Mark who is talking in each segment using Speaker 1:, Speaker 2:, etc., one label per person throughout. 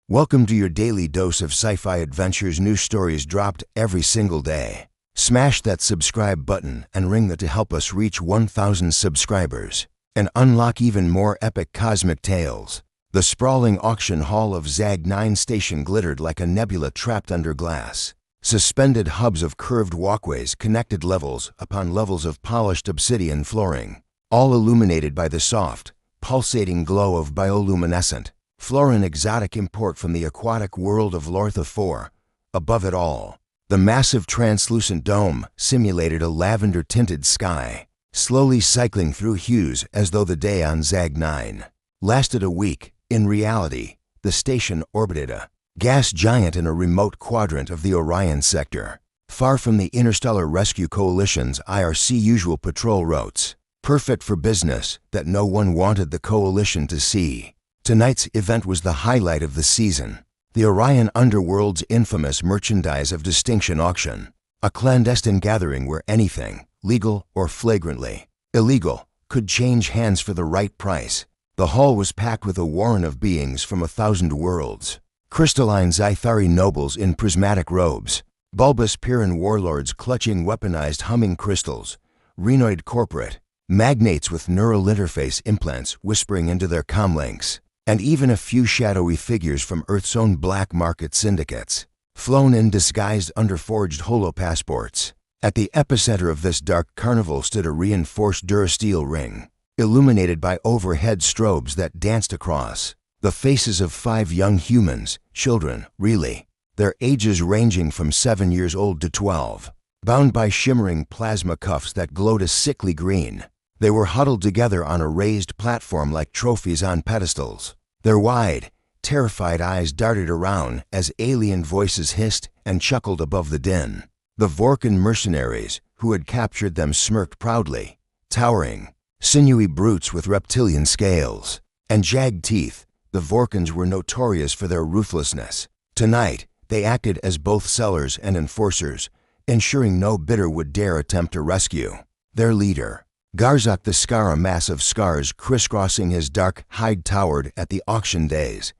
Speaker 1: Welcome to your daily dose of sci-fi adventures. New stories dropped every single day. Smash that subscribe button and ring the to help us reach 1,000 subscribers and unlock even more epic cosmic tales. The sprawling auction hall of Zag 9 Station glittered like a nebula trapped under glass. Suspended hubs of curved walkways connected levels upon levels of polished obsidian flooring, all illuminated by the soft, pulsating glow of bioluminescent, florin exotic import from the aquatic world of Lortha 4. Above it all, the massive translucent dome simulated a lavender-tinted sky, slowly cycling through hues as though the day on Zag 9 lasted a week. In reality, the station orbited a gas giant in a remote quadrant of the Orion sector, far from the Interstellar Rescue Coalition's IRC usual patrol routes, perfect for business that no one wanted the coalition to see. Tonight's event was the highlight of the season, the Orion Underworld's infamous Merchandise of Distinction auction, a clandestine gathering where anything, legal or flagrantly illegal, could change hands for the right price. The hall was packed with a warrant of beings from 1,000 worlds, crystalline Zythari nobles in prismatic robes, bulbous Pyrrhan warlords clutching weaponized humming crystals, Renoid corporate magnates with neural interface implants whispering into their comlinks, and even a few shadowy figures from Earth's own black market syndicates, flown in disguised under forged holopassports. At the epicenter of this dark carnival stood a reinforced Durasteel ring, illuminated by overhead strobes that danced across the faces of 5 young humans, children, really, their ages ranging from 7 years old to 12. Bound by shimmering plasma cuffs that glowed a sickly green, they were huddled together on a raised platform like trophies on pedestals. Their wide, terrified eyes darted around as alien voices hissed and chuckled above the din. The Vorkan mercenaries who had captured them smirked proudly, towering, sinewy brutes with reptilian scales and jagged teeth. The Vorkans were notorious for their ruthlessness. Tonight, they acted as both sellers and enforcers, ensuring no bidder would dare attempt to rescue their leader. Garzak the Scar, a mass of scars crisscrossing his dark hide, towered at the auction days.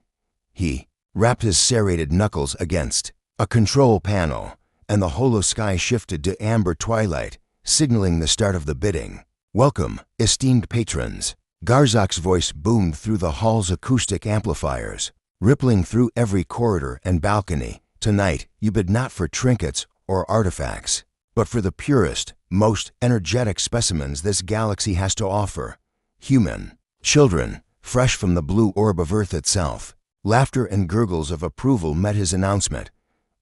Speaker 1: He rapped his serrated knuckles against a control panel, and the holo sky shifted to amber twilight, signaling the start of the bidding. "Welcome, esteemed patrons." Garzak's voice boomed through the hall's acoustic amplifiers, rippling through every corridor and balcony. "Tonight, you bid not for trinkets or artifacts, but for the purest, most energetic specimens this galaxy has to offer. Human children, fresh from the blue orb of Earth itself." Laughter and gurgles of approval met his announcement.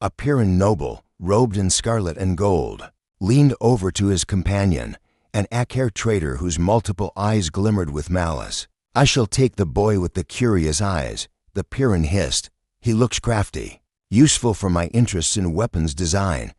Speaker 1: A Pyrrhan noble, robed in scarlet and gold, leaned over to his companion, an Akher trader whose multiple eyes glimmered with malice. "I shall take the boy with the curious eyes," the Pyrrhan hissed. "He looks crafty, useful for my interests in weapons design.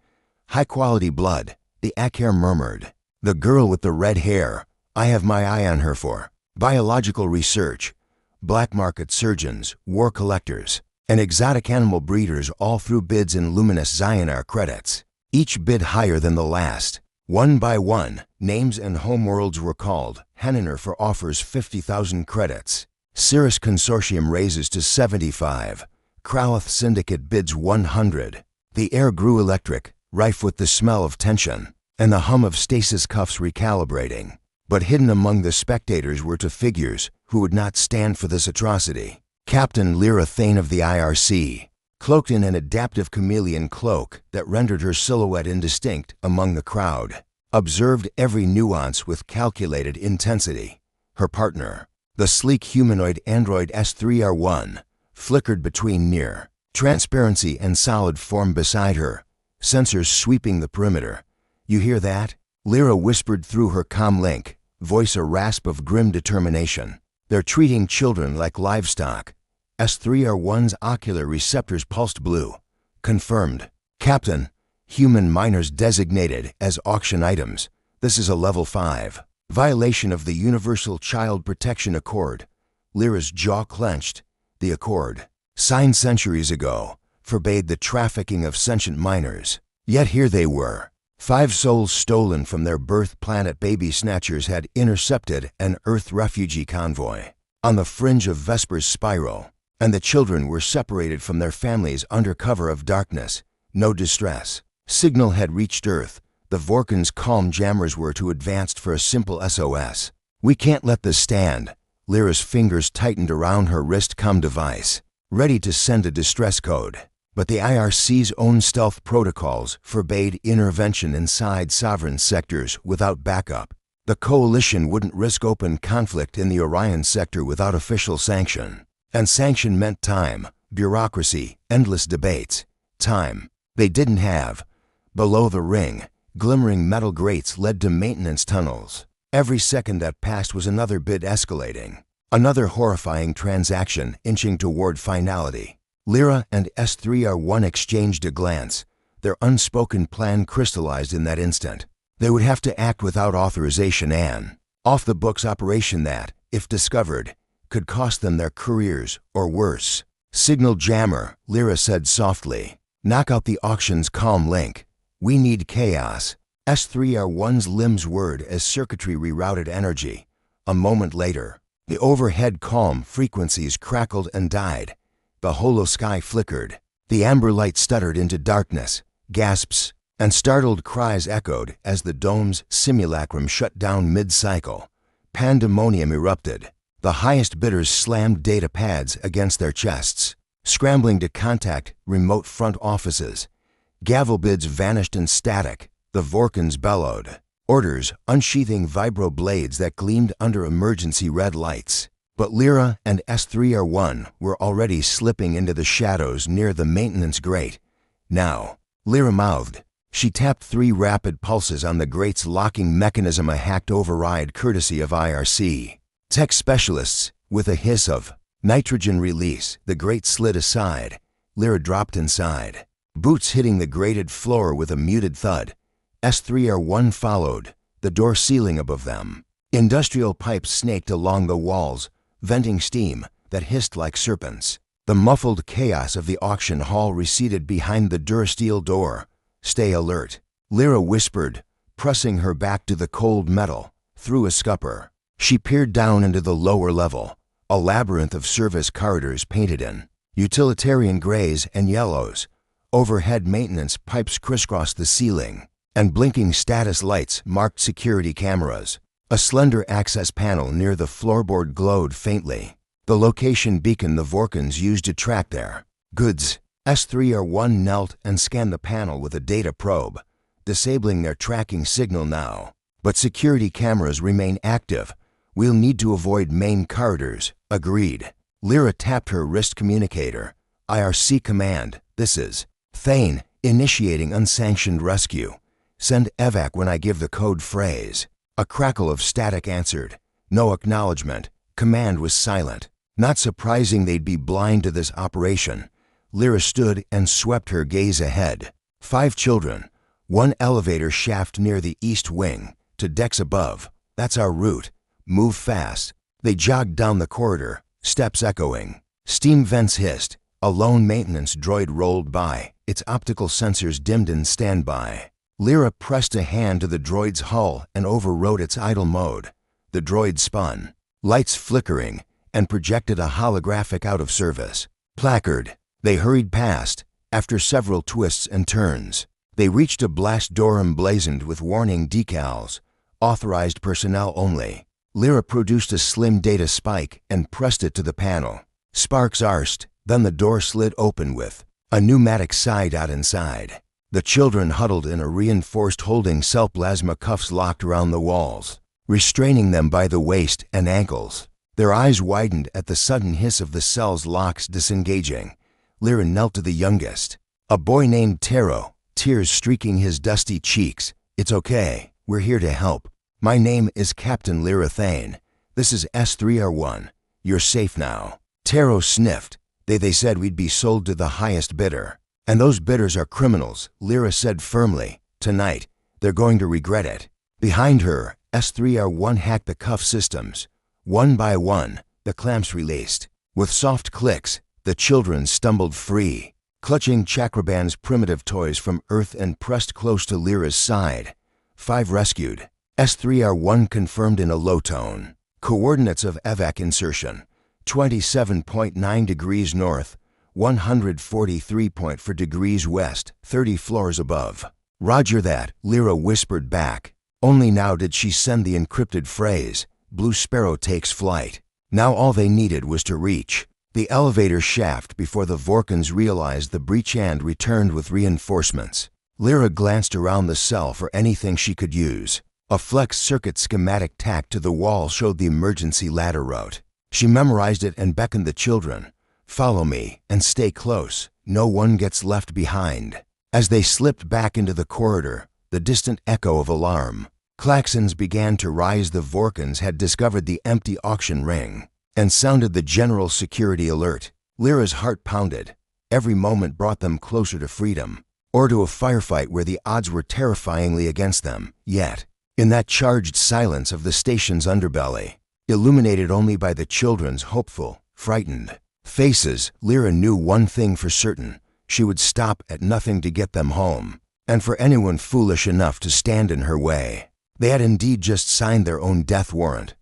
Speaker 1: High-quality blood," the Akher murmured. "The girl with the red hair, I have my eye on her for biological research. Black market surgeons, war collectors, and exotic animal breeders all threw bids in luminous Zionar credits, each bid higher than the last. One by one, names and homeworlds were called. Hennener for offers 50,000 credits. Cirrus Consortium raises to 75. Kraloth Syndicate bids 100. The air grew electric, rife with the smell of tension, and the hum of stasis cuffs recalibrating. But hidden among the spectators were 2 figures who would not stand for this atrocity. Captain Lyra Thane of the IRC, cloaked in an adaptive chameleon cloak that rendered her silhouette indistinct among the crowd, observed every nuance with calculated intensity. Her partner, the sleek humanoid android S3R1, flickered between near transparency and solid form beside her, sensors sweeping the perimeter. "You hear that?" Lyra whispered through her comlink, voice a rasp of grim determination. "They're treating children like livestock." S3R1's ocular receptors pulsed blue. "Confirmed. Captain, human minors designated as auction items. This is a level 5 violation of the Universal Child Protection Accord." Lyra's jaw clenched. The accord, signed centuries ago, forbade the trafficking of sentient minors. Yet here they were. 5 souls stolen from their birth planet. Baby snatchers had intercepted an Earth refugee convoy on the fringe of Vesper's spiral. and the children were separated from their families under cover of darkness. No distress signal had reached Earth. The Vorkans' calm jammers were too advanced for a simple SOS. "We can't let this stand." Lyra's fingers tightened around her wrist-com device, ready to send a distress code. But the IRC's own stealth protocols forbade intervention inside sovereign sectors without backup. The coalition wouldn't risk open conflict in the Orion sector without official sanction. And sanction meant time, bureaucracy, endless debates. Time they didn't have. Below the ring, glimmering metal grates led to maintenance tunnels. Every second that passed was another bid escalating, another horrifying transaction inching toward finality. Lyra and S3R1 exchanged a glance. Their unspoken plan crystallized in that instant. They would have to act without authorization and off-the-books operation that, if discovered, could cost them their careers or worse. "Signal jammer," Lyra said softly. "Knock out the auction's calm link. We need chaos." S3R1's limbs whirred as circuitry rerouted energy. A moment later, the overhead calm frequencies crackled and died. The holo sky flickered. The amber light stuttered into darkness. Gasps and startled cries echoed as the dome's simulacrum shut down mid-cycle. Pandemonium erupted. The highest bidders slammed data pads against their chests, scrambling to contact remote front offices. Gavel bids vanished in static. The Vorkans bellowed orders, unsheathing vibro blades that gleamed under emergency red lights. But Lyra and S3R1 were already slipping into the shadows near the maintenance grate. "Now," Lyra mouthed. She tapped 3 rapid pulses on the grate's locking mechanism, a hacked override courtesy of IRC. Tech specialists, with a hiss of nitrogen release, the grate slid aside. Lyra dropped inside, boots hitting the grated floor with a muted thud. S3R1 followed, the door sealing above them. Industrial pipes snaked along the walls, venting steam that hissed like serpents. The muffled chaos of the auction hall receded behind the durasteel door. "Stay alert," Lyra whispered, pressing her back to the cold metal. Through a scupper, she peered down into the lower level, a labyrinth of service corridors painted in utilitarian grays and yellows. Overhead maintenance pipes crisscrossed the ceiling, and blinking status lights marked security cameras. A slender access panel near the floorboard glowed faintly, the location beacon the Vorkans used to track their goods. S3R1 knelt and scanned the panel with a data probe, disabling their tracking signal now. "But security cameras remain active. We'll need to avoid main corridors." "Agreed." Lyra tapped her wrist communicator. "IRC command, this is Thane, initiating unsanctioned rescue. Send evac when I give the code phrase." A crackle of static answered. No acknowledgement. Command was silent. Not surprising they'd be blind to this operation. Lyra stood and swept her gaze ahead. 5 children. 1 elevator shaft near the east wing. To decks above. "That's our route. Move fast." They jogged down the corridor, steps echoing. Steam vents hissed. A lone maintenance droid rolled by, its optical sensors dimmed in standby. Lyra pressed a hand to the droid's hull and overrode its idle mode. The droid spun, lights flickering, and projected a holographic out-of-service placard. They hurried past. After several twists and turns, they reached a blast door emblazoned with warning decals. "Authorized personnel only." Lyra produced a slim data spike and pressed it to the panel. Sparks arsed, then the door slid open with a pneumatic side out inside. The children huddled in a reinforced holding cell. Plasma cuffs locked around the walls, restraining them by the waist and ankles. Their eyes widened at the sudden hiss of the cell's locks disengaging. Lyra knelt to the youngest, a boy named Taro, tears streaking his dusty cheeks. "It's okay. We're here to help. My name is Captain Lyra Thane. This is S3R1. You're safe now." Taro sniffed. They said we'd be sold to the highest bidder. "And those bidders are criminals," Lyra said firmly. "Tonight, they're going to regret it." Behind her, S3R1 hacked the cuff systems. One by one, the clamps released. With soft clicks, the children stumbled free, clutching Chakraband's primitive toys from Earth and pressed close to Lyra's side. 5 rescued. S3R1 confirmed in a low tone. Coordinates of evac insertion. 27.9 degrees north, 143.4 degrees west, 30 floors above. Roger that, Lyra whispered back. Only now did she send the encrypted phrase, Blue Sparrow takes flight. Now all they needed was to reach the elevator shaft before the Vorkans realized the breach and returned with reinforcements. Lyra glanced around the cell for anything she could use. A flex circuit schematic tacked to the wall showed the emergency ladder route. She memorized it and beckoned the children. Follow me and stay close. No one gets left behind. As they slipped back into the corridor, the distant echo of alarm klaxons began to rise. The Vorkans had discovered the empty auction ring and sounded the general security alert. Lyra's heart pounded. Every moment brought them closer to freedom, or to a firefight where the odds were terrifyingly against them. Yet, in that charged silence of the station's underbelly, illuminated only by the children's hopeful, frightened faces, Lyra knew one thing for certain. She would stop at nothing to get them home, and for anyone foolish enough to stand in her way. They had indeed just signed their own death warrant.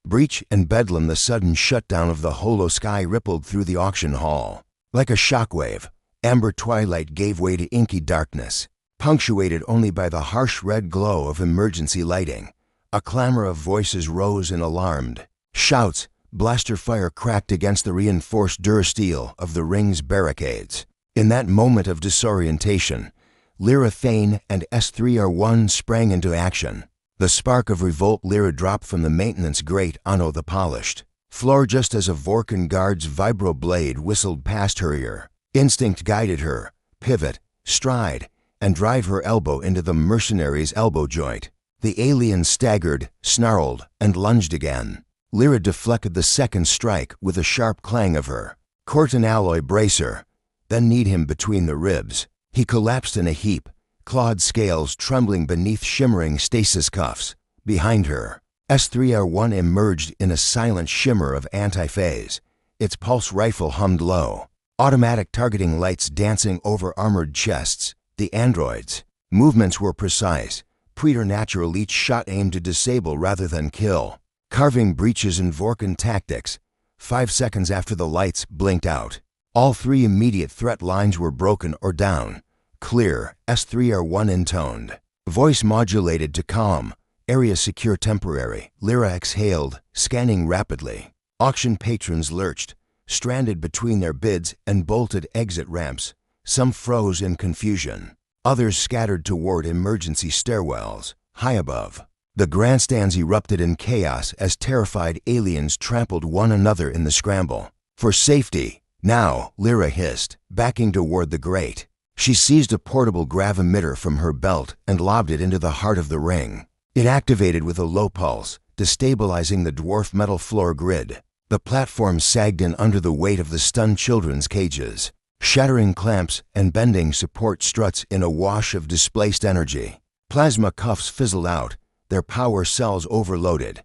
Speaker 1: Breach and bedlam. The sudden shutdown of the holo sky rippled through the auction hall. Like a shockwave, amber twilight gave way to inky darkness, punctuated only by the harsh red glow of emergency lighting. A clamor of voices rose in alarmed shouts. Blaster fire cracked against the reinforced durasteel of the ring's barricades. In that moment of disorientation, Lyra Thane and S3R1 sprang into action. The spark of revolt. Lyra dropped from the maintenance grate onto the polished floor just as a Vorkan guard's vibro blade whistled past her ear. Instinct guided her. Pivot, stride, and drive her elbow into the mercenary's elbow joint. The alien staggered, snarled, and lunged again. Lyra deflected the second strike with a sharp clang of her Corten alloy bracer, then kneed him between the ribs. He collapsed in a heap, clawed scales trembling beneath shimmering stasis cuffs. Behind her, S3R1 emerged in a silent shimmer of anti-phase. Its pulse rifle hummed low, automatic targeting lights dancing over armored chests. The androids' movements were precise, preternatural, each shot aimed to disable rather than kill, carving breaches in Vorkan tactics. 5 seconds after the lights blinked out, all 3 immediate threat lines were broken or down. Clear, S3R1 intoned. Voice modulated to calm. Area secure temporary. Lyra exhaled, scanning rapidly. Auction patrons lurched, stranded between their bids and bolted exit ramps. Some froze in confusion. Others scattered toward emergency stairwells. High above, the grandstands erupted in chaos as terrified aliens trampled one another in the scramble. For safety, now, Lyra hissed, backing toward the grate. She seized a portable grav emitter from her belt and lobbed it into the heart of the ring. It activated with a low pulse, destabilizing the dwarf metal floor grid. The platform sagged in under the weight of the stunned children's cages, shattering clamps and bending support struts in a wash of displaced energy. Plasma cuffs fizzled out, their power cells overloaded.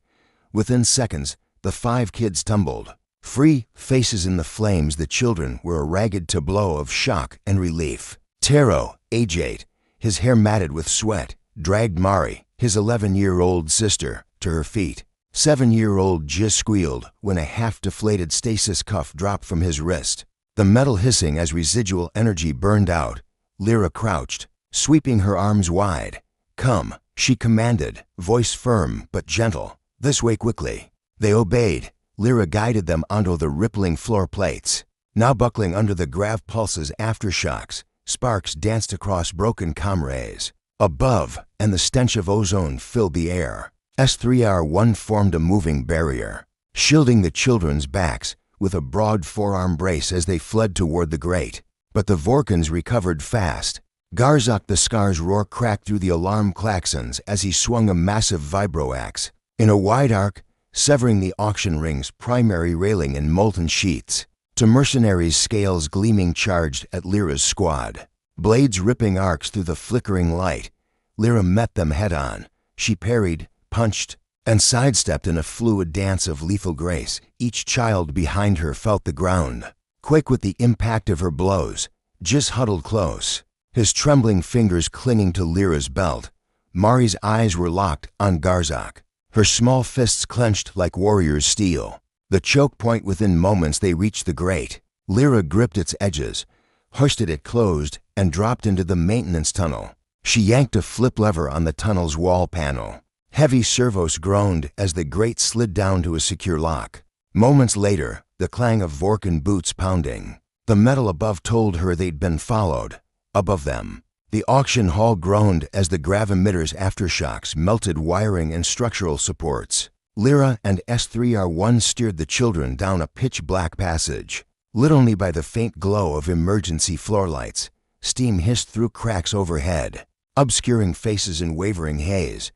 Speaker 1: Within seconds, the 5 kids tumbled. Free, faces in the flames. The children were a ragged tableau of shock and relief. Taro, age 8, his hair matted with sweat, dragged Mari, his 11-year-old sister, to her feet. 7-year-old Jiz squealed when a half-deflated stasis cuff dropped from his wrist, the metal hissing as residual energy burned out. Lyra crouched, sweeping her arms wide. "Come," she commanded, voice firm but gentle. "This way quickly." They obeyed. Lyra guided them onto the rippling floor plates. Now buckling under the grav pulse's aftershocks, sparks danced across broken comrays. Above, and the stench of ozone filled the air. S3R1 formed a moving barrier, shielding the children's backs with a broad forearm brace as they fled toward the grate. But the Vorkans recovered fast. Garzak the Scar's roar cracked through the alarm klaxons as he swung a massive vibroaxe in a wide arc, severing the auction ring's primary railing in molten sheets. To mercenaries' scales gleaming charged at Lyra's squad, blades ripping arcs through the flickering light. Lyra met them head-on. She parried, punched, and sidestepped in a fluid dance of lethal grace. Each child behind her felt the ground quake with the impact of her blows. Jiz huddled close, his trembling fingers clinging to Lyra's belt. Mari's eyes were locked on Garzak, her small fists clenched like warrior's steel. The choke point within moments they reached the grate. Lyra gripped its edges, hoisted it closed, and dropped into the maintenance tunnel. She yanked a flip lever on the tunnel's wall panel. Heavy servos groaned as the grate slid down to a secure lock. Moments later, the clang of Vorkan boots pounding. The metal above told her they'd been followed. Above them, the auction hall groaned as the gravimetter's aftershocks melted wiring and structural supports. Lyra and S3R1 steered the children down a pitch-black passage. Lit only by the faint glow of emergency floor lights, steam hissed through cracks overhead, obscuring faces in wavering haze.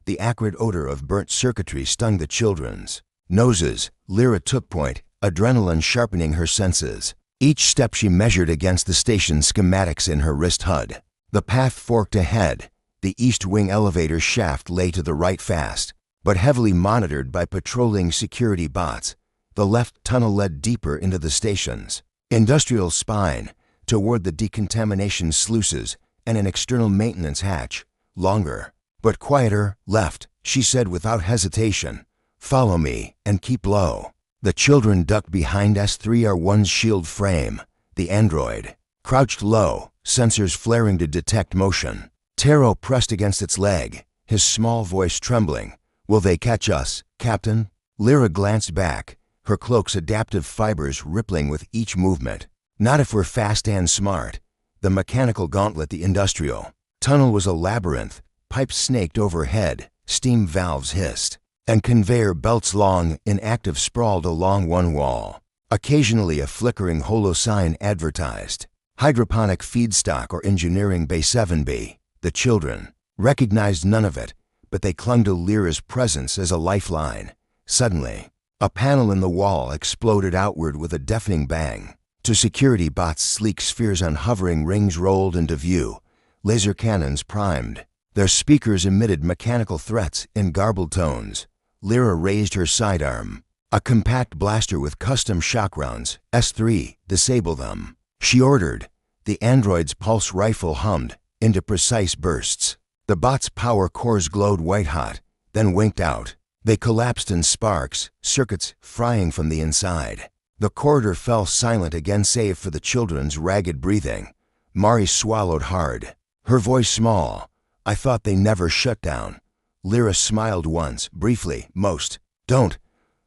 Speaker 1: The acrid odor of burnt circuitry stung the children's noses. Lyra took point, adrenaline sharpening her senses. Each step she measured against the station schematics in her wrist HUD. The path forked ahead. The east wing elevator shaft lay to the right fast, but heavily monitored by patrolling security bots. The left tunnel led deeper into the station's industrial spine, toward the decontamination sluices and an external maintenance hatch. Longer, but quieter, left, she said without hesitation. Follow me, and keep low. The children ducked behind S3R1's shield frame. The android crouched low, sensors flaring to detect motion. Taro pressed against its leg, his small voice trembling. Will they catch us, Captain? Lyra glanced back, her cloak's adaptive fibers rippling with each movement. Not if we're fast and smart. The mechanical gauntlet, the industrial tunnel, was a labyrinth. Pipes snaked overhead, steam valves hissed, and conveyor belts long, inactive sprawled along one wall. Occasionally a flickering holo sign advertised hydroponic feedstock or engineering bay 7B. The children recognized none of it, but they clung to Lyra's presence as a lifeline. Suddenly, a panel in the wall exploded outward with a deafening bang. To security bots, sleek spheres on hovering rings rolled into view, laser cannons primed. Their speakers emitted mechanical threats in garbled tones. Lyra raised her sidearm. A compact blaster with custom shock rounds. S3, disable them, she ordered. The android's pulse rifle hummed into precise bursts. The bot's power cores glowed white-hot, then winked out. They collapsed in sparks, circuits frying from the inside. The corridor fell silent again save for the children's ragged breathing. Mari swallowed hard, her voice small. I thought they never shut down. Lyra smiled once, briefly, most don't.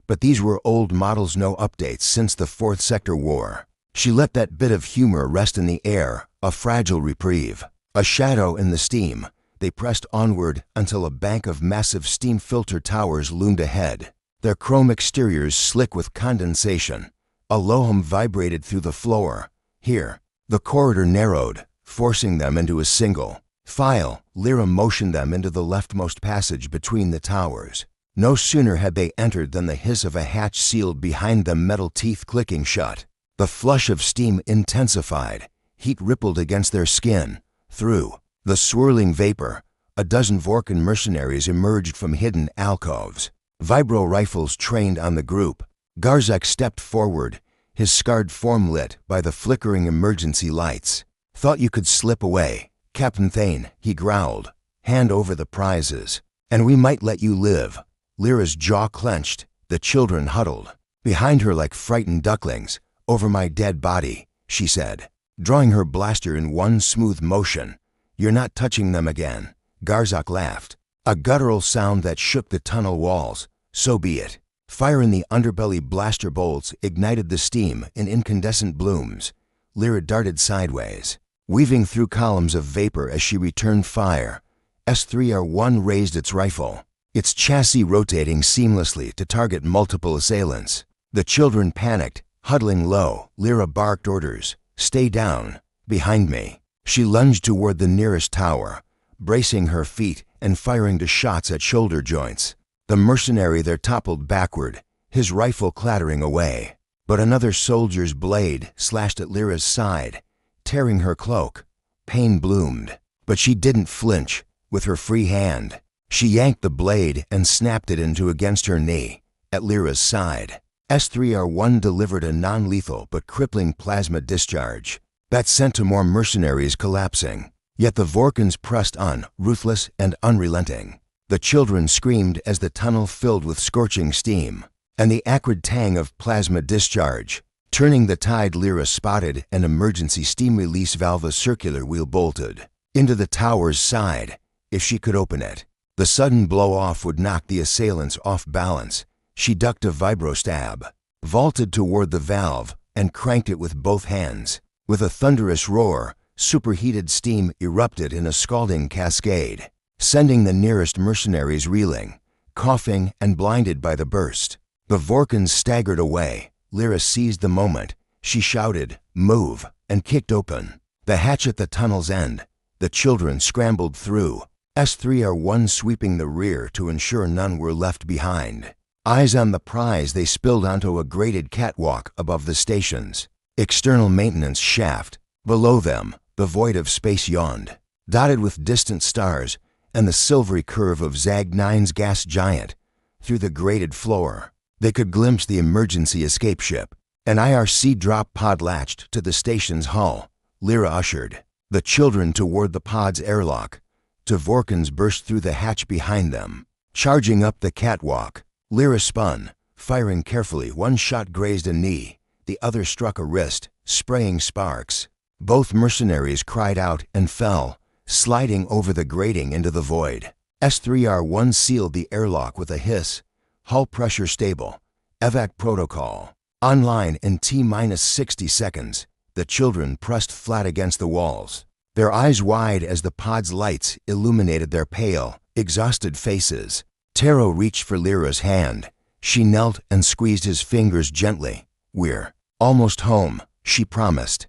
Speaker 1: But these were old models, no updates since the Fourth Sector War. She let that bit of humor rest in the air, a fragile reprieve. A shadow in the steam. They pressed onward until a bank of massive steam filter towers loomed ahead, their chrome exteriors slick with condensation. A low hum vibrated through the floor. Here, the corridor narrowed, forcing them into a single file. Lyra motioned them into the leftmost passage between the towers. No sooner had they entered than the hiss of a hatch sealed behind them, metal teeth clicking shut. The flush of steam intensified. Heat rippled against their skin. Through the swirling vapor, a dozen Vorkan mercenaries emerged from hidden alcoves. Vibro rifles trained on the group. Garzak stepped forward, his scarred form lit by the flickering emergency lights. Thought you could slip away, Captain Thane, he growled. Hand over the prizes, and we might let you live. Lyra's jaw clenched. The children huddled behind her like frightened ducklings. Over my dead body, she said, drawing her blaster in one smooth motion. You're not touching them again. Garzak laughed, a guttural sound that shook the tunnel walls. So be it. Fire in the underbelly. Blaster bolts ignited the steam in incandescent blooms. Lyra darted sideways, weaving through columns of vapor as she returned fire. S3R1 raised its rifle, its chassis rotating seamlessly to target multiple assailants. The children panicked, huddling low. Lyra barked orders. Stay down. Behind me. She lunged toward the nearest tower, bracing her feet and firing to shots at shoulder joints. The mercenary there toppled backward, his rifle clattering away. But another soldier's blade slashed at Lyra's side, tearing her cloak. Pain bloomed, but she didn't flinch. With her free hand, she yanked the blade and snapped it into against her knee, at Lyra's side. S3R1 delivered a non-lethal but crippling plasma discharge that sent to more mercenaries collapsing. Yet the Vorkans pressed on, ruthless and unrelenting. The children screamed as the tunnel filled with scorching steam. and the acrid tang of plasma discharge. Turning the tide, Lyra spotted an emergency steam release valve, a circular wheel bolted into the tower's side. If she could open it, the sudden blow-off would knock the assailants off balance. She ducked a vibrostab, vaulted toward the valve, and cranked it with both hands. With a thunderous roar, superheated steam erupted in a scalding cascade, sending the nearest mercenaries reeling, coughing, and blinded by the burst. The Vorkans staggered away. Lyra seized the moment. She shouted, "Move!" and kicked open the hatch at the tunnel's end. The children scrambled through, S3R1 sweeping the rear to ensure none were left behind. Eyes on the prize, they spilled onto a grated catwalk above the station's external maintenance shaft. Below them, the void of space yawned, dotted with distant stars and the silvery curve of Zag-9's gas giant. Through the grated floor, they could glimpse the emergency escape ship. An IRC drop pod latched to the station's hull. Lyra ushered the children toward the pod's airlock. Two Vorkans burst through the hatch behind them, charging up the catwalk. Lyra spun, firing carefully. One shot grazed a knee, the other struck a wrist, spraying sparks. Both mercenaries cried out and fell, sliding over the grating into the void. S3R1 sealed the airlock with a hiss. Hull pressure stable. Evac protocol online in T-minus 60 seconds. The children pressed flat against the walls, their eyes wide as the pod's lights illuminated their pale, exhausted faces. Taro reached for Lyra's hand. She knelt and squeezed his fingers gently. "We're almost home," she promised.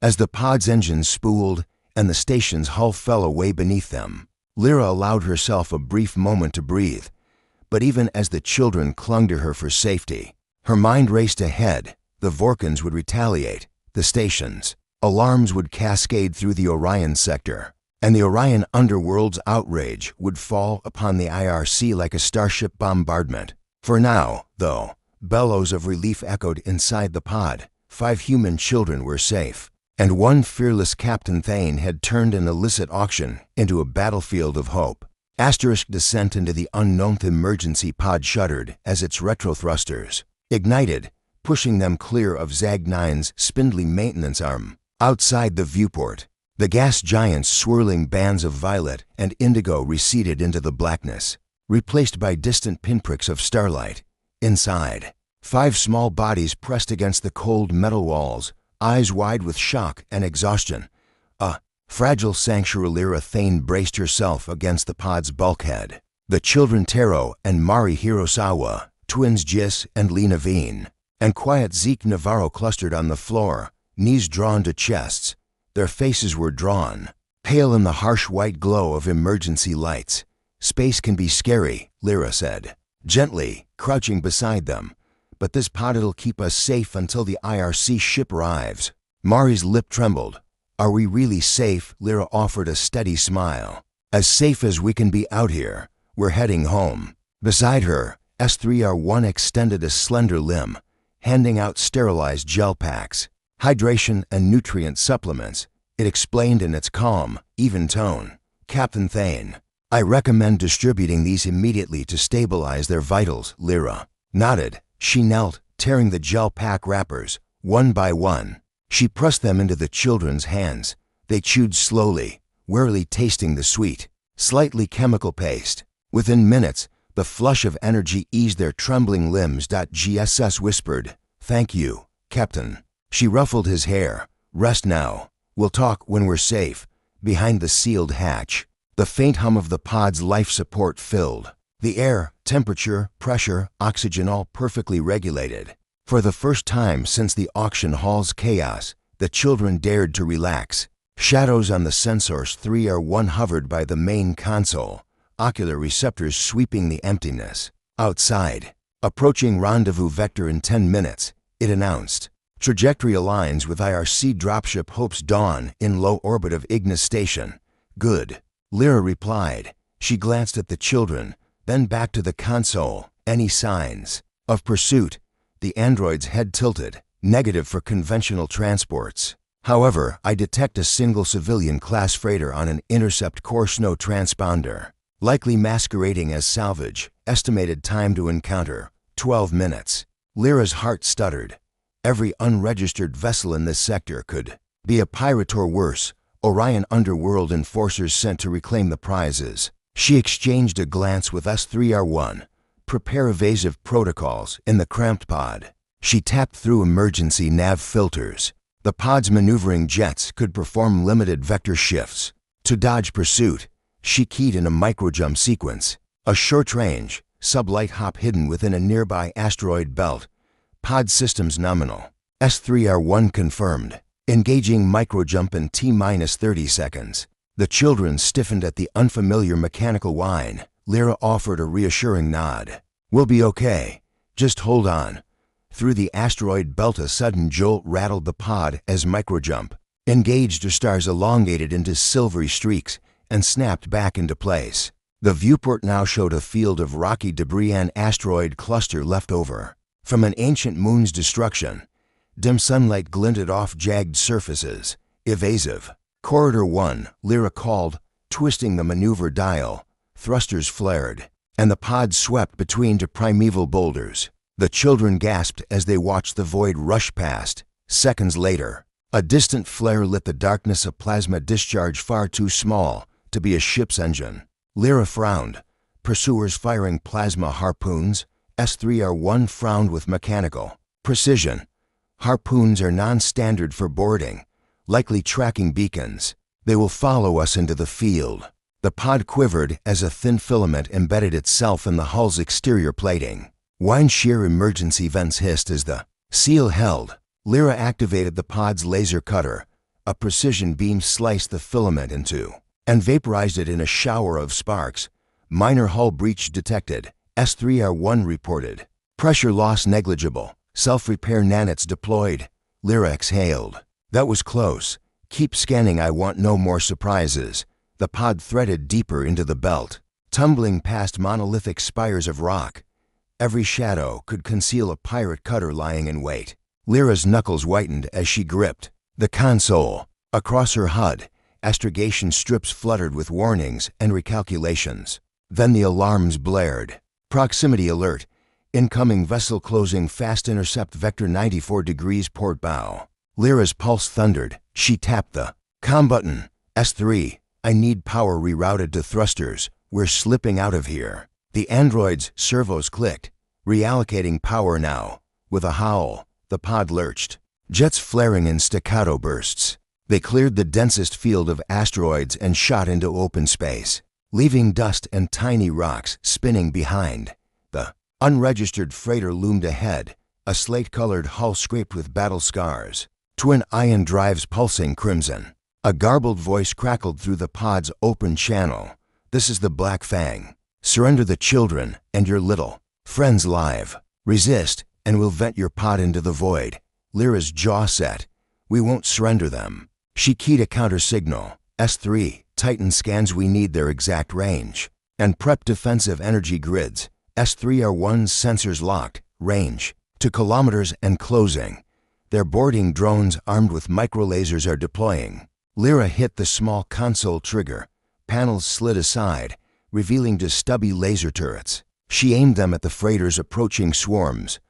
Speaker 1: As the pod's engines spooled and the station's hull fell away beneath them, Lyra allowed herself a brief moment to breathe. But even as the children clung to her for safety, her mind raced ahead. The Vorkans would retaliate. The station's alarms would cascade through the Orion sector, and the Orion underworld's outrage would fall upon the IRC like a starship bombardment. For now, though, bellows of relief echoed inside the pod. 5 human children were safe, and one fearless Captain Thane had turned an illicit auction into a battlefield of hope. Asterisk descent into the unknown. The emergency pod shuddered as its retrothrusters ignited, pushing them clear of Zag-9's spindly maintenance arm. Outside the viewport, the gas giant's swirling bands of violet and indigo receded into the blackness, replaced by distant pinpricks of starlight. Inside, 5 small bodies pressed against the cold metal walls, eyes wide with shock and exhaustion. A fragile sanctuary. Lyra Thane braced herself against the pod's bulkhead. The children Taro and Mari Hirosawa, twins Jis and Lee Naveen, and quiet Zeke Navarro clustered on the floor, knees drawn to chests. Their faces were drawn, pale in the harsh white glow of emergency lights. "Space can be scary," Lyra said, gently, crouching beside them. "But this pod'll keep us safe until the IRC ship arrives." Mari's lip trembled. "Are we really safe?" Lyra offered a steady smile. "As safe as we can be out here. We're heading home." Beside her, S3R1 extended a slender limb, handing out sterilized gel packs, hydration and nutrient supplements. It explained in its calm, even tone. "Captain Thane, I recommend distributing these immediately to stabilize their vitals." Lyra nodded. She knelt, tearing the gel pack wrappers, one by one. She pressed them into the children's hands. They chewed slowly, warily tasting the sweet, slightly chemical paste. Within minutes, the flush of energy eased their trembling limbs. GSS whispered, "Thank you, Captain." She ruffled his hair. "Rest now. We'll talk when we're safe." Behind the sealed hatch, the faint hum of the pod's life support filled the air, temperature, pressure, oxygen all perfectly regulated. For the first time since the auction hall's chaos, the children dared to relax. Shadows on the sensors 3R1 hovered by the main console, ocular receptors sweeping the emptiness. Outside, approaching rendezvous vector in 10 minutes, it announced. Trajectory aligns with IRC dropship Hope's Dawn in low orbit of Ignis Station. "Good," Lyra replied. She glanced at the children, then back to the console. "Any signs of pursuit?" The android's head tilted. "Negative for conventional transports. However, I detect a single civilian class freighter on an intercept course. No transponder." likely masquerading as salvage. Estimated time to encounter, 12 minutes. Lyra's heart stuttered. Every unregistered vessel in this sector could be a pirate or worse, Orion underworld enforcers sent to reclaim the prizes. She exchanged a glance with S3R1. Prepare evasive protocols in the cramped pod. She tapped through emergency nav filters. The pod's maneuvering jets could perform limited vector shifts. To dodge pursuit, she keyed in a microjump sequence. A short-range, sublight hop hidden within a nearby asteroid belt. Pod systems nominal. S3R1 confirmed. Engaging microjump in T-minus 30 seconds. The children stiffened at the unfamiliar mechanical whine. Lyra offered a reassuring nod. We'll be okay. Just hold on. Through the asteroid belt, a sudden jolt rattled the pod as microjump engaged. Her stars elongated into silvery streaks and snapped back into place. The viewport now showed a field of rocky debris and asteroid cluster left over from an ancient moon's destruction. Dim sunlight glinted off jagged surfaces. Evasive. Corridor 1, Lyra called, twisting the maneuver dial. Thrusters flared, and the pod swept between two primeval boulders. The children gasped as they watched the void rush past. Seconds later, a distant flare lit the darkness, a plasma discharge far too small to be a ship's engine. Lyra frowned. Pursuers firing plasma harpoons. S3R1 frowned with mechanical precision. Harpoons are non-standard for boarding, likely tracking beacons. They will follow us into the field. The pod quivered as a thin filament embedded itself in the hull's exterior plating. Wine shear emergency vents hissed as the seal held. Lyra activated the pod's laser cutter. A precision beam sliced the filament in two and vaporized it in a shower of sparks. Minor hull breach detected. S3R1 reported. Pressure loss negligible. Self-repair nanits deployed. Lyra exhaled. That was close. Keep scanning, I want no more surprises. The pod threaded deeper into the belt, tumbling past monolithic spires of rock. Every shadow could conceal a pirate cutter lying in wait. Lyra's knuckles whitened as she gripped the console. Across her HUD, astrogation strips fluttered with warnings and recalculations. Then the alarms blared. Proximity alert. Incoming vessel closing fast, intercept vector 94 degrees port bow. Lyra's pulse thundered. She tapped the comm button. S3, I need power rerouted to thrusters. We're slipping out of here. The android's servos clicked, reallocating power now. With a howl, the pod lurched, jets flaring in staccato bursts. They cleared the densest field of asteroids and shot into open space, leaving dust and tiny rocks spinning behind. The unregistered freighter loomed ahead, a slate-colored hull scraped with battle scars, twin ion drives pulsing crimson. A garbled voice crackled through the pod's open channel. This is the Black Fang. Surrender the children and your little friends live. Resist, and we'll vent your pod into the void. Lyra's jaw set. We won't surrender them. She keyed a counter signal. S3, Titan scans, we need their exact range. And prep defensive energy grids. S3R1's sensors locked. Range to kilometers and closing. Their boarding drones armed with microlasers are deploying. Lyra hit the small console trigger. Panels slid aside, revealing just stubby laser turrets. She aimed them at the freighter's approaching swarms.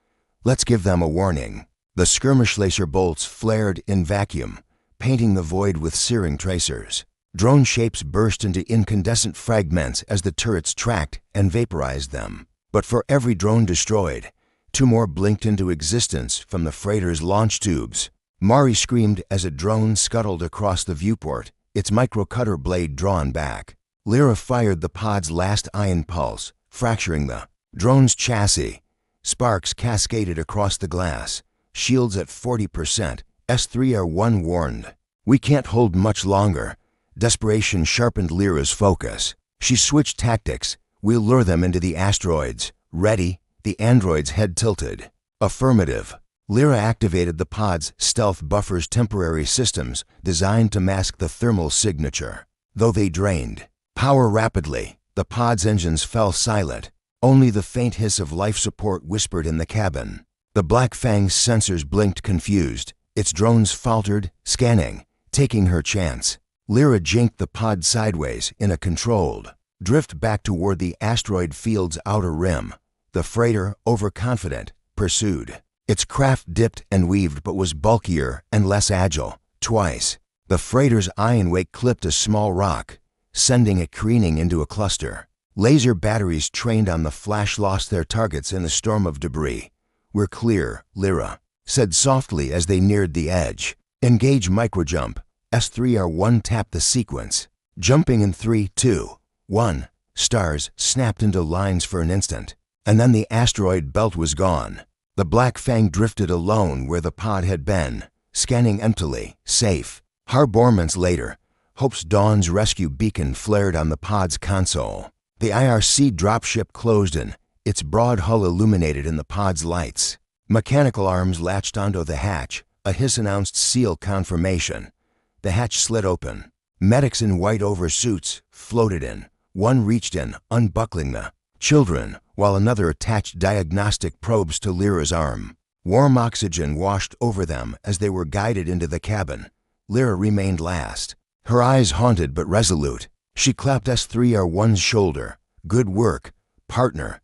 Speaker 1: Let's give them a warning. The skirmish laser bolts flared in vacuum, painting the void with searing tracers. Drone shapes burst into incandescent fragments as the turrets tracked and vaporized them. But for every drone destroyed, two more blinked into existence from the freighter's launch tubes. Mari screamed as a drone scuttled across the viewport, its micro-cutter blade drawn back. Lyra fired the pod's last ion pulse, fracturing the drone's chassis. Sparks cascaded across the glass. Shields at 40%. S3R1 warned. We can't hold much longer. Desperation sharpened Lyra's focus. She switched tactics. We'll lure them into the asteroids. Ready? The android's head tilted. Affirmative. Lyra activated the pod's stealth buffer's temporary systems designed to mask the thermal signature. Though they drained power rapidly, the pod's engines fell silent. Only the faint hiss of life support whispered in the cabin. The Black Fang's sensors blinked confused. Its drones faltered, scanning, taking her chance. Lyra jinked the pod sideways in a controlled drift back toward the asteroid field's outer rim. The freighter, overconfident, pursued. Its craft dipped and weaved but was bulkier and less agile. Twice, the freighter's ion wake clipped a small rock, sending it careening into a cluster. Laser batteries trained on the flash lost their targets in the storm of debris. "We're clear," Lyra said softly as they neared the edge. "Engage microjump." S3R1 tapped the sequence. Jumping in 3, 2, 1. Stars snapped into lines for an instant, and then the asteroid belt was gone. The Black Fang drifted alone where the pod had been, scanning emptily, safe. Moments later, Hope's Dawn's rescue beacon flared on the pod's console. The IRC dropship closed in, its broad hull illuminated in the pod's lights. Mechanical arms latched onto the hatch. A hiss announced seal confirmation. The hatch slid open. Medics in white oversuits floated in. One reached in, unbuckling the children, while another attached diagnostic probes to Lyra's arm. Warm oxygen washed over them as they were guided into the cabin. Lyra remained last, her eyes haunted but resolute. She clapped S3R1's shoulder. "Good work, partner."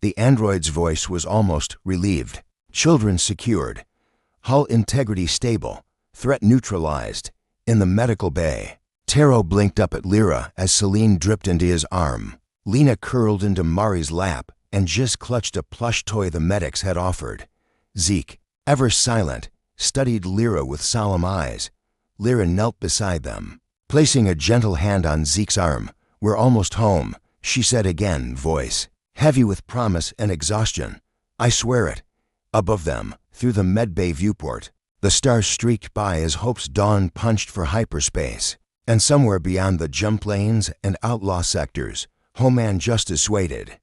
Speaker 1: The android's voice was almost relieved. Children secured. Hull integrity stable. Threat neutralized. In the medical bay. Taro blinked up at Lyra as Celine dripped into his arm. Lena curled into Mari's lap and just clutched a plush toy the medics had offered. Zeke, ever silent, studied Lyra with solemn eyes. Lyra knelt beside them. Placing a gentle hand on Zeke's arm, "We're almost home," she said again, voice heavy with promise and exhaustion. "I swear it." Above them, through the medbay viewport, the stars streaked by as Hope's Dawn punched for hyperspace. And somewhere beyond the jump lanes and outlaw sectors, Homeland Justice waited.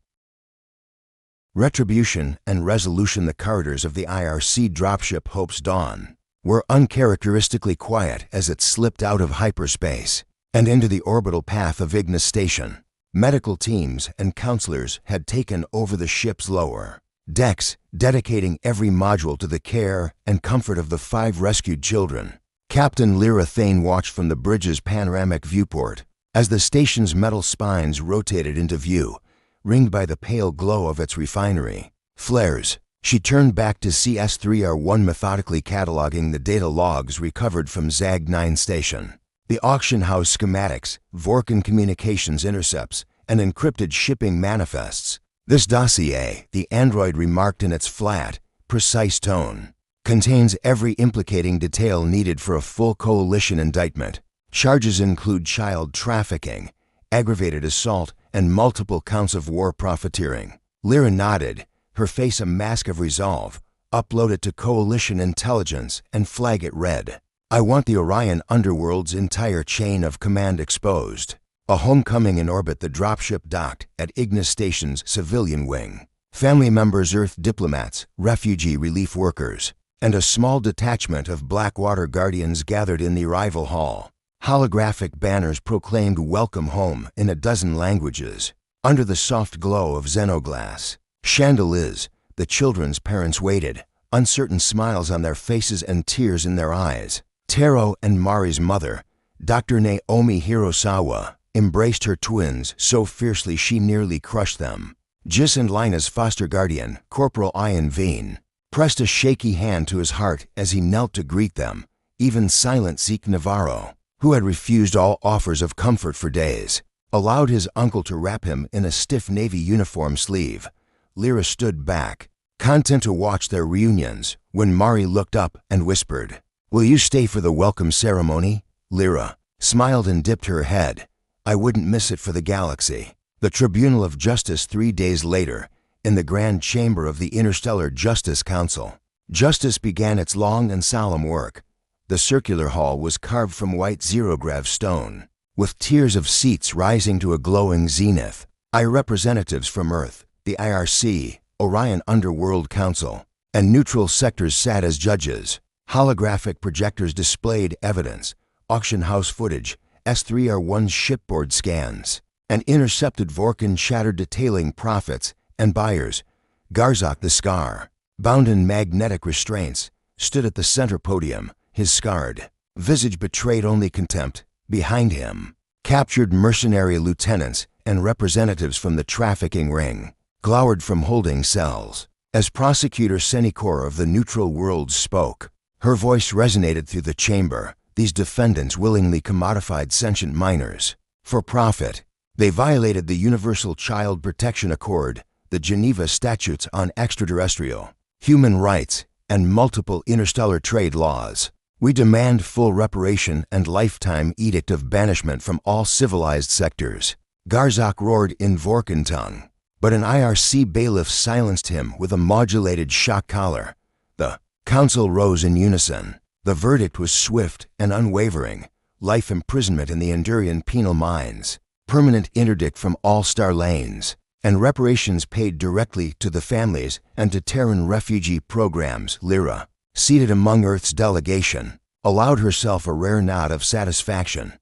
Speaker 1: Retribution and resolution. The corridors of the IRC dropship Hope's Dawn were uncharacteristically quiet as it slipped out of hyperspace and into the orbital path of Ignis Station. Medical teams and counselors had taken over the ship's lower decks, dedicating every module to the care and comfort of the 5 rescued children. Captain Lyra Thane watched from the bridge's panoramic viewport as the station's metal spines rotated into view, ringed by the pale glow of its refinery. Flares. She turned back to see S3R1 methodically cataloging the data logs recovered from ZAG-9 station. The auction house schematics, Vorkan communications intercepts, and encrypted shipping manifests. "This dossier," the android remarked in its flat, precise tone, "contains every implicating detail needed for a full coalition indictment. Charges include child trafficking, aggravated assault, and multiple counts of war profiteering." Lyra nodded, her face a mask of resolve. "Upload it to Coalition Intelligence and flag it red. I want the Orion Underworld's entire chain of command exposed." A homecoming in orbit. The dropship docked at Ignis Station's civilian wing. Family members, Earth diplomats, refugee relief workers, and a small detachment of Blackwater Guardians gathered in the arrival hall. Holographic banners proclaimed "Welcome Home" in a dozen languages. Under the soft glow of xenoglass chandeliers, the children's parents waited, uncertain smiles on their faces and tears in their eyes. Taro and Mari's mother, Dr. Naomi Hirosawa, embraced her twins so fiercely she nearly crushed them. Jis and Lina's foster guardian, Corporal Ian Veen, pressed a shaky hand to his heart as he knelt to greet them. Even silent Zeke Navarro, who had refused all offers of comfort for days, allowed his uncle to wrap him in a stiff navy uniform sleeve. Lyra stood back, content to watch their reunions, when Mari looked up and whispered, "Will you stay for the welcome ceremony?" Lyra smiled and dipped her head. "I wouldn't miss it for the galaxy." The Tribunal of Justice 3 days later, in the grand chamber of the Interstellar Justice Council. Justice began its long and solemn work. The circular hall was carved from white zero-grav stone, with tiers of seats rising to a glowing zenith. Representatives from Earth, the IRC, Orion Underworld Council, and neutral sectors sat as judges. Holographic projectors displayed evidence, auction house footage, S3R1's shipboard scans, and intercepted Vorkan chatter detailing profits and buyers. Garzak the Scar, bound in magnetic restraints, stood at the center podium, his scarred visage betrayed only contempt. Behind him, captured mercenary lieutenants and representatives from the trafficking ring glowered from holding cells. As Prosecutor Senikor of the Neutral Worlds spoke, her voice resonated through the chamber. These defendants willingly commodified sentient minors for profit. They violated the Universal Child Protection Accord, the Geneva Statutes on Extraterrestrial Human Rights, and multiple interstellar trade laws. We demand full reparation and lifetime edict of banishment from all civilized sectors. Garzak roared in Vorkentung, but an IRC bailiff silenced him with a modulated shock collar. The council rose in unison. The verdict was swift and unwavering: life imprisonment in the Endurian penal mines, permanent interdict from all star lanes, and reparations paid directly to the families and to Terran refugee programs. Lyra, seated among Earth's delegation, allowed herself a rare nod of satisfaction,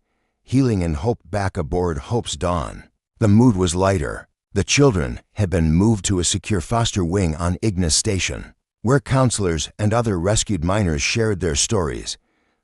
Speaker 1: healing and hope back aboard Hope's Dawn. The mood was lighter. The children had been moved to a secure foster wing on Ignis Station, where counselors and other rescued minors shared their stories.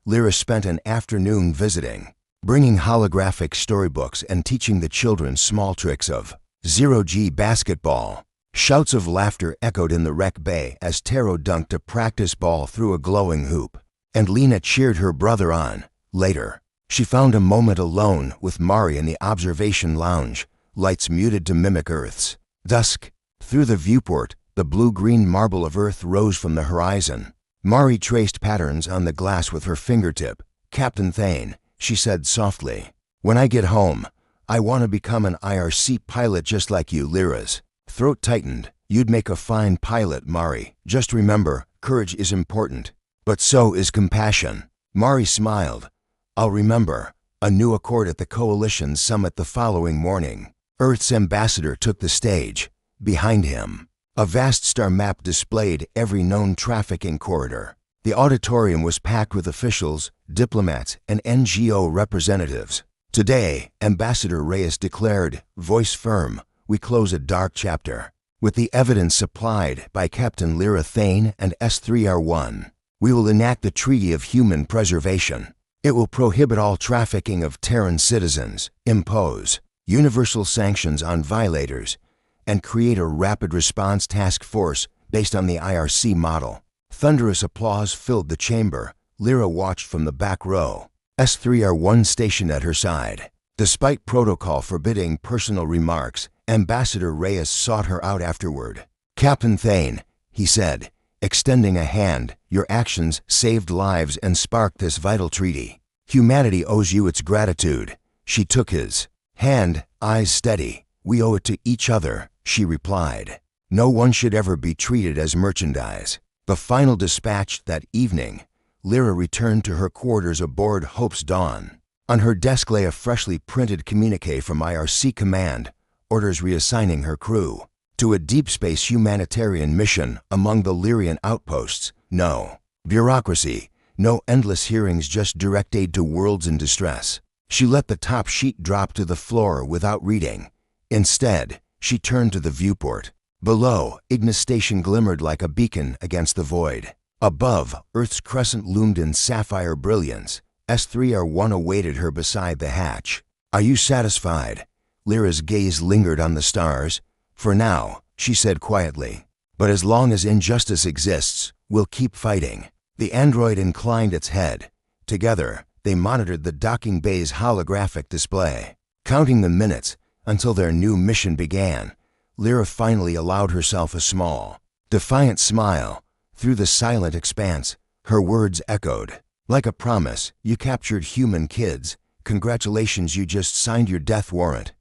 Speaker 1: Lyra spent an afternoon visiting, bringing holographic storybooks and teaching the children small tricks of zero-G basketball. Shouts of laughter echoed in the rec bay as Taro dunked a practice ball through a glowing hoop, and Lena cheered her brother on. Later, she found a moment alone with Mari in the observation lounge, lights muted to mimic Earth's dusk. Through the viewport, the blue-green marble of Earth rose from the horizon. Mari traced patterns on the glass with her fingertip. "Captain Thane," she said softly, "when I get home, I want to become an IRC pilot just like you." Lyra's throat tightened. "You'd make a fine pilot, Mari. Just remember, courage is important, but so is compassion." Mari smiled. "I'll remember." A new accord at the Coalition summit the following morning. Earth's ambassador took the stage. Behind him, a vast star map displayed every known trafficking corridor. The auditorium was packed with officials, diplomats, and NGO representatives. "Today," Ambassador Reyes declared, voice firm, "we close a dark chapter. With the evidence supplied by Captain Lyra Thane and S3R1, we will enact the Treaty of Human Preservation. It will prohibit all trafficking of Terran citizens, impose universal sanctions on violators, and create a rapid response task force based on the IRC model." Thunderous applause filled the chamber. Lyra watched from the back row, S3R1 stationed at her side. Despite protocol forbidding personal remarks, Ambassador Reyes sought her out afterward. "Captain Thane," he said, extending a hand, "your actions saved lives and sparked this vital treaty. Humanity owes you its gratitude." She took his hand, eyes steady. "We owe it to each other," she replied. "No one should ever be treated as merchandise." The final dispatch that evening, Lyra returned to her quarters aboard Hope's Dawn. On her desk lay a freshly printed communique from IRC Command, orders reassigning her crew to a deep space humanitarian mission among the Lyrian outposts. No bureaucracy, no endless hearings, just direct aid to worlds in distress. She let the top sheet drop to the floor without reading. Instead, she turned to the viewport. Below, Ignis Station glimmered like a beacon against the void. Above, Earth's crescent loomed in sapphire brilliance. S3R1 awaited her beside the hatch. "Are you satisfied?" Lyra's gaze lingered on the stars. "For now," she said quietly. "But as long as injustice exists, we'll keep fighting." The android inclined its head. Together, they monitored the docking bay's holographic display. Counting the minutes until their new mission began, Lyra finally allowed herself a small, defiant smile. Through the silent expanse, her words echoed. "Like a promise, you captured human kids. Congratulations, you just signed your death warrant."